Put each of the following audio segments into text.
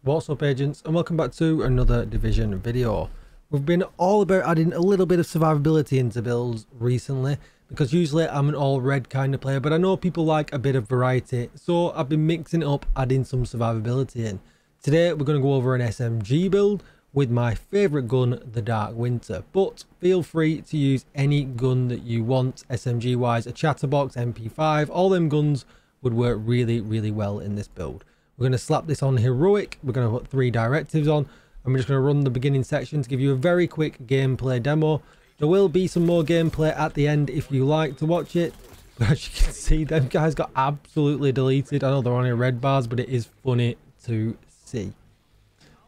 What's up, agents, and welcome back to another Division video. We've been all about adding a little bit of survivability into builds recently, because usually I'm an all red kind of player, but I know people like a bit of variety, so I've been mixing it up, adding some survivability in. Today we're going to go over an SMG build with my favourite gun, the Dark Winter, but feel free to use any gun that you want SMG wise. A Chatterbox, MP5, all them guns would work really well in this build. We're going to slap this on heroic, we're going to put 3 directives on, and we're just going to run the beginning section to give you a very quick gameplay demo. There will be some more gameplay at the end if you like to watch it. But as you can see, them guys got absolutely deleted. I know they're only red bars, but it is funny to see.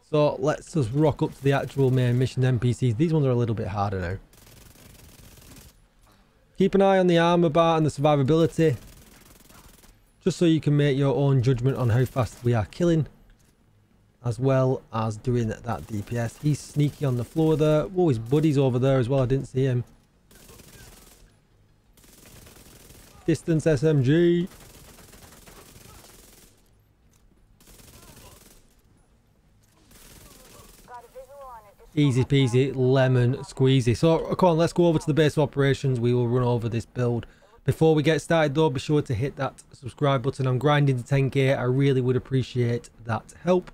So let's just rock up to the actual main mission NPCs. These ones are a little bit harder now. Keep an eye on the armor bar and the survivability, just so you can make your own judgment on how fast we are killing, as well as doing that DPS. He's sneaky on the floor there. Oh, his buddy's over there as well. I didn't see him. Distance SMG. Easy peasy lemon squeezy. So come on, let's go over to the base of operations. We will run over this build. Before we get started though, be sure to hit that subscribe button. I'm grinding to 10k. I really would appreciate that help.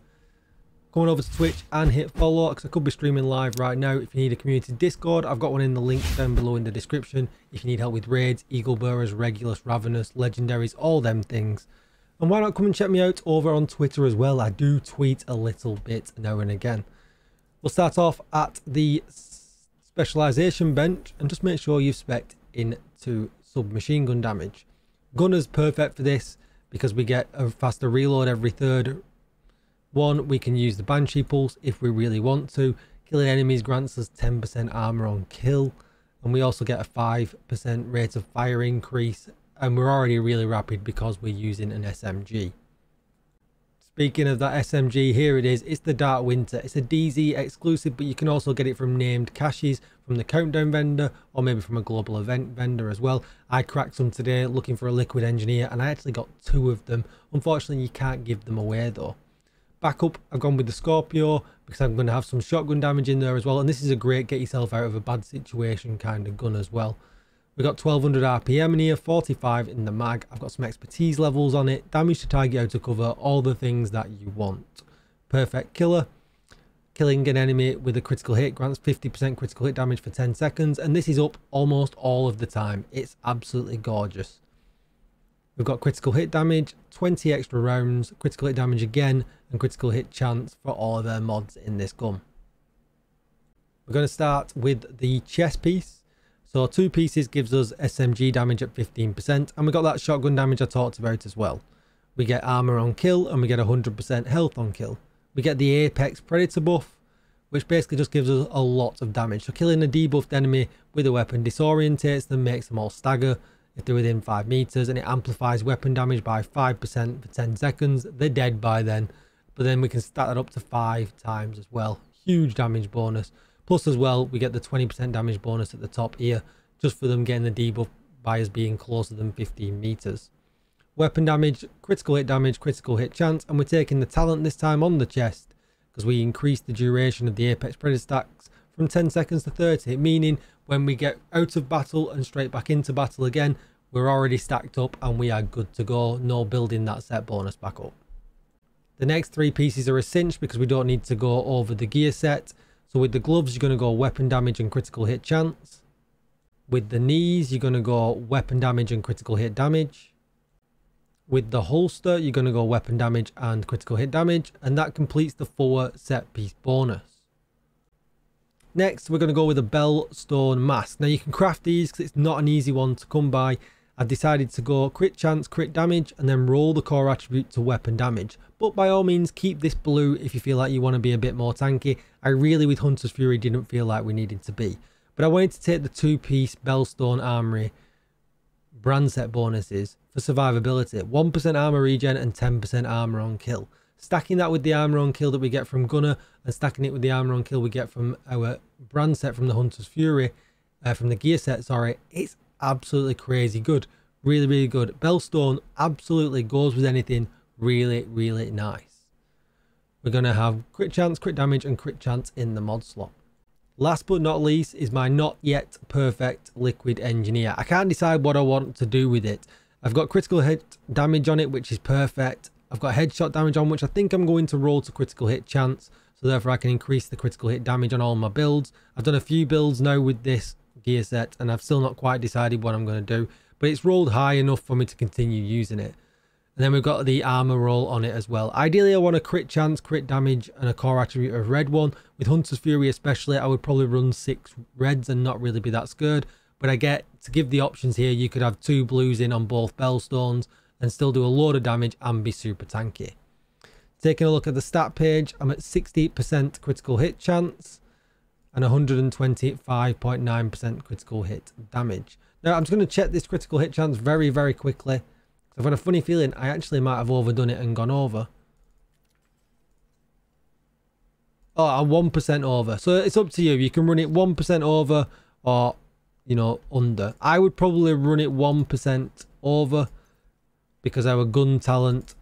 Going over to Twitch and hit follow, because I could be streaming live right now. If you need a community Discord, I've got one in the link down below in the description. If you need help with raids, Eagle Bearers, Regulus, Ravenous, Legendaries, all them things. And why not come and check me out over on Twitter as well. I do tweet a little bit now and again. We'll start off at the specialization bench and just make sure you've spec'd into submachine gun damage. Gunner's perfect for this because we get a faster reload every third one. We can use the Banshee Pulse if we really want to. Killing enemies grants us 10% armor on kill, and we also get a 5% rate of fire increase, and we're already really rapid because we're using an SMG. Speaking of that SMG, here it is. It's the Dark Winter. It's a DZ exclusive, but you can also get it from named caches from the Countdown vendor, or maybe from a global event vendor as well. I cracked some today looking for a Liquid Engineer, and I actually got 2 of them. Unfortunately, you can't give them away though. Backup, I've gone with the Scorpio because I'm going to have some shotgun damage in there as well, and this is a great get yourself out of a bad situation kind of gun as well. We've got 1200 RPM in here, 45 in the mag. I've got some expertise levels on it, damage to target out of cover, all the things that you want. Perfect killer. Killing an enemy with a critical hit grants 50% critical hit damage for 10 seconds, and this is up almost all of the time. It's absolutely gorgeous. We've got critical hit damage, 20 extra rounds, critical hit damage again, and critical hit chance for all of their mods in this gun. We're going to start with the chest piece. So 2 pieces gives us SMG damage at 15%, and we got that shotgun damage I talked about as well. We get armor on kill, and we get 100% health on kill. We get the Apex Predator buff, which basically just gives us a lot of damage. So killing a debuffed enemy with a weapon disorientates them, makes them all stagger if they're within 5 meters, and it amplifies weapon damage by 5% for 10 seconds. They're dead by then, but then we can stack that up to 5 times as well. Huge damage bonus. Plus as well, we get the 20% damage bonus at the top here, just for them getting the debuff by us being closer than 15 meters. Weapon damage, critical hit chance, and we're taking the talent this time on the chest, because we increase the duration of the Apex Predator stacks from 10 seconds to 30, meaning when we get out of battle and straight back into battle again, we're already stacked up and we are good to go. No building that set bonus back up. The next 3 pieces are a cinch because we don't need to go over the gear set. So with the gloves, you're going to go weapon damage and critical hit chance. With the knees, you're going to go weapon damage and critical hit damage. With the holster, you're going to go weapon damage and critical hit damage. And that completes the 4 set piece bonus. Next, we're going to go with a Bellstone Mask. Now you can craft these because it's not an easy one to come by. I decided to go crit chance, crit damage, and then roll the core attribute to weapon damage. But by all means, keep this blue if you feel like you want to be a bit more tanky. I really, with Hunter's Fury, didn't feel like we needed to be. But I wanted to take the 2-piece Bellstone Armory Brandset bonuses for survivability. 1% armor regen and 10% armor on kill. Stacking that with the armor on kill that we get from Gunner, and stacking it with the armor on kill we get from our Brandset from the Hunter's Fury, from the gear set, sorry, it's absolutely crazy good. Really good. Bellstone absolutely goes with anything. Really nice. we're going to have crit chance, crit damage, and crit chance in the mod slot. Last but not least is my not yet perfect liquid engineer. I can't decide what I want to do with it. I've got critical hit damage on it, which is perfect. I've got headshot damage on, which I think I'm going to roll to critical hit chance, so therefore I can increase the critical hit damage on all my builds. I've done a few builds now with this gear set, and I've still not quite decided what I'm going to do, but it's rolled high enough for me to continue using it. And then we've got the armor roll on it as well. Ideally, I want a crit chance, crit damage, and a core attribute of red one. With Hunter's Fury especially, I would probably run 6 reds and not really be that scared. But I get to give the options here. You could have 2 blues in on both Bellstones and still do a load of damage and be super tanky. Taking a look at the stat page, I'm at 60% critical hit chance and 125.9% critical hit damage. Now, I'm just going to check this critical hit chance very, very quickly. I've got a funny feeling I actually might have overdone it and gone over. Oh, I'm 1% over. So it's up to you. You can run it 1% over or, you know, under. I would probably run it 1% over because our gun talent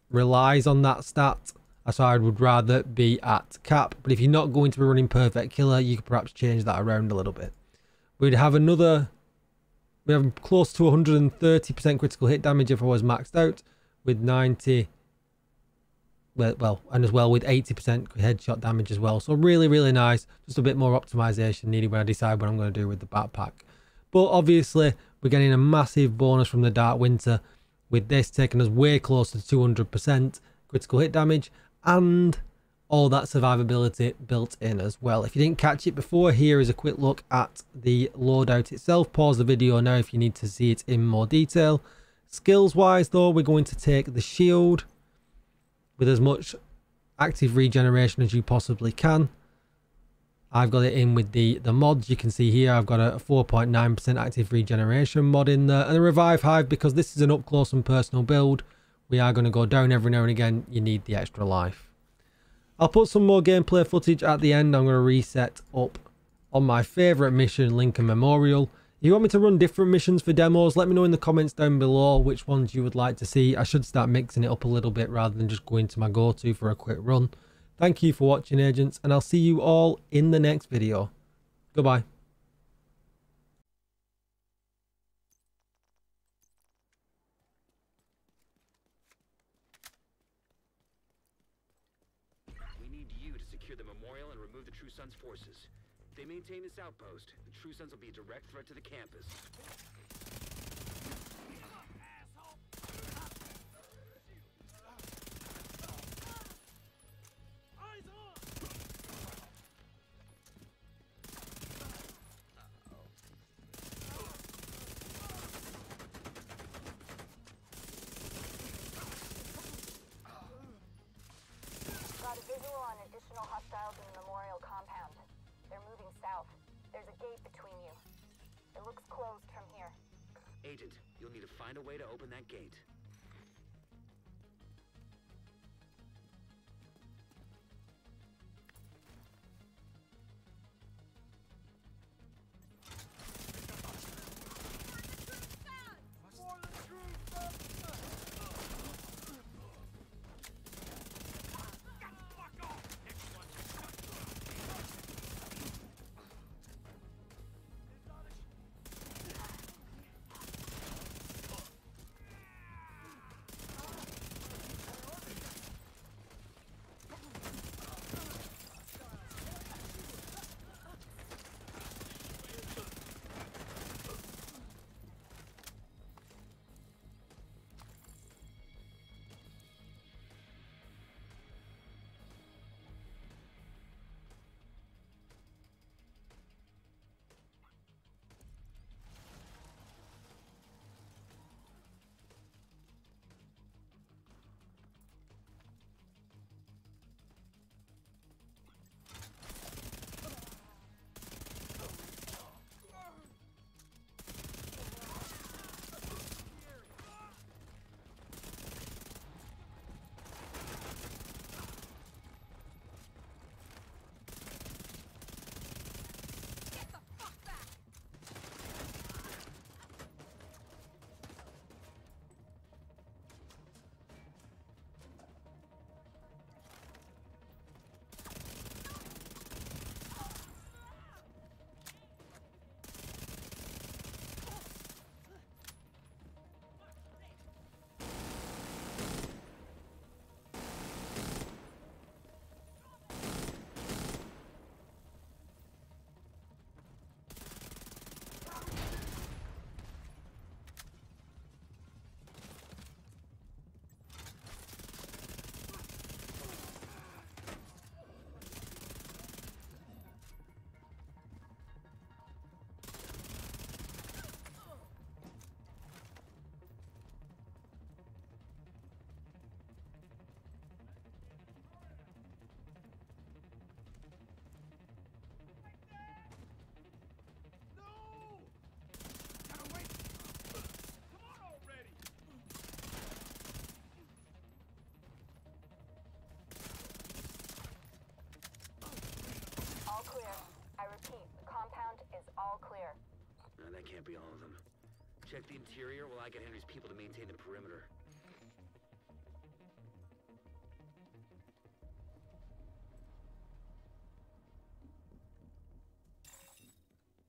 relies on that stat. So I would rather be at cap. But if you're not going to be running perfect killer, you could perhaps change that around a little bit. We'd have another... We have close to 130% critical hit damage if I was maxed out, with 90, well, and as well with 80% headshot damage as well. So really, really nice. Just a bit more optimization needed when I decide what I'm going to do with the backpack. But obviously, we're getting a massive bonus from the Dark Winter, with this taking us way closer to 200% critical hit damage and all that survivability built in as well. If you didn't catch it before, here is a quick look at the loadout itself. Pause the video now if you need to see it in more detail. Skills wise though, we're going to take the shield with as much active regeneration as you possibly can. I've got it in with the mods. You can see here I've got a 4.9% active regeneration mod in there, and a revive hive. Because this is an up close and personal build, we are going to go down every now and again. You need the extra life. I'll put some more gameplay footage at the end. I'm going to reset up on my favourite mission, Lincoln Memorial. If you want me to run different missions for demos, let me know in the comments down below which ones you would like to see. I should start mixing it up a little bit rather than just going to my go-to for a quick run. Thank you for watching, agents, and I'll see you all in the next video. Goodbye. Secure the memorial and remove the True Sons forces. If they maintain this outpost, the True Sons will be a direct threat to the campus. Got a visual on additional hostiles in the memorial compound. They're moving south. There's a gate between you. It looks closed from here. Agent, you'll need to find a way to open that gate. can't be all of them. Check the interior while I get Henry's people to maintain the perimeter.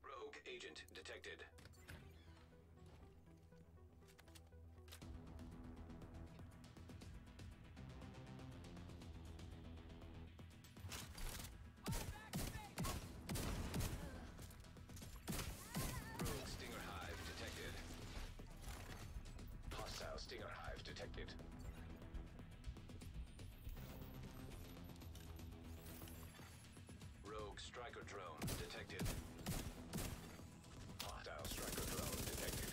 Rogue agent detected. Rogue Stinger Hive detected. Hostile Stinger Hive detected. Rogue Striker Drone detected. Hostile Striker Drone detected.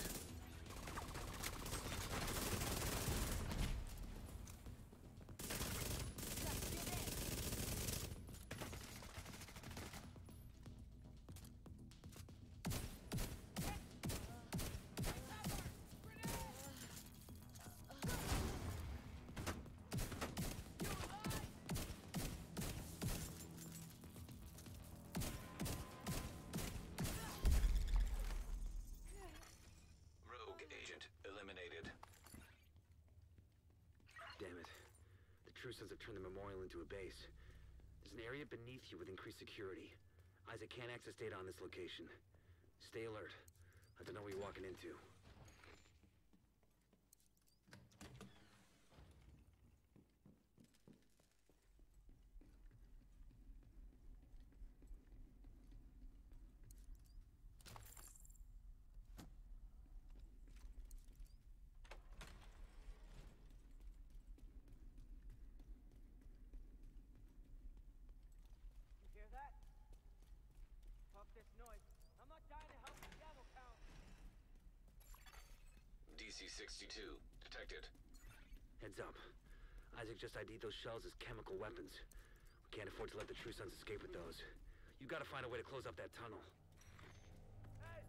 Rogue agent eliminated. Damn it. The True Sons have turned the memorial into a base. There's an area beneath you with increased security. Isaac can't access data on this location. Stay alert. I don't know what you're walking into. You hear that? Fuck this noise. I'm not dying to help the ammo count. DC-62 detected. Heads up. Isaac just ID'd those shells as chemical weapons. We can't afford to let the True Sons escape with those. You gotta find a way to close up that tunnel. Hey!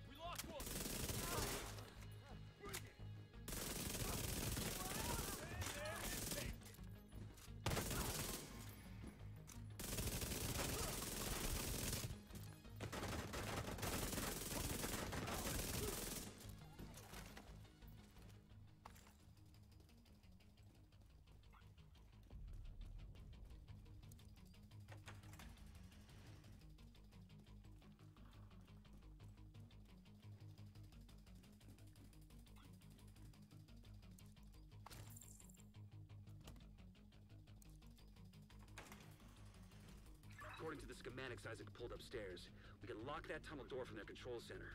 We lost one! Bring it! According to the schematics Isaac pulled upstairs, we can lock that tunnel door from their control center.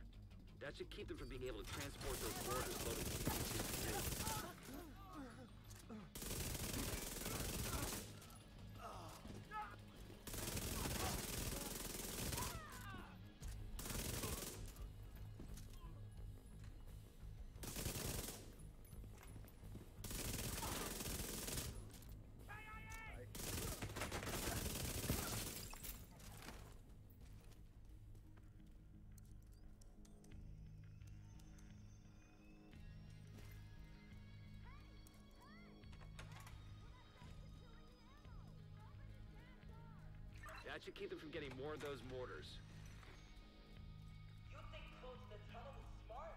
That should keep them from being able to transport those orders loaded to That should keep them from getting more of those mortars. You think closing the tunnel was smart?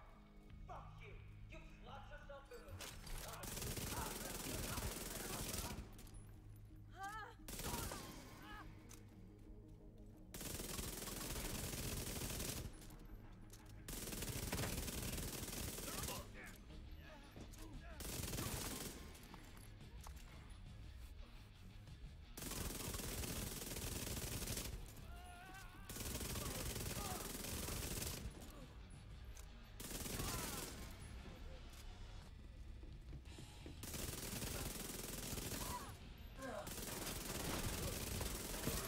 Fuck you! You locked yourself in with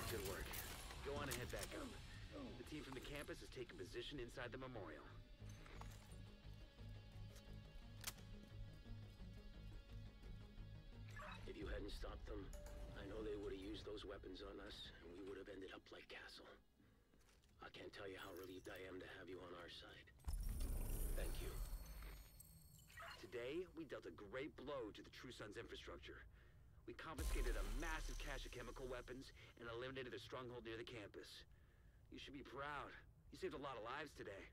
Good work. Go on and head back up. The team from the campus has taken position inside the memorial. If you hadn't stopped them, I know they would have used those those weapons on us, and we would have ended up like Castle. I can't tell you how relieved I am to have you on our side. Thank you. Today, we dealt a great blow to the True Sons infrastructure. We confiscated a massive cache of chemical weapons and eliminated their stronghold near the campus. You should be proud. You saved a lot of lives today.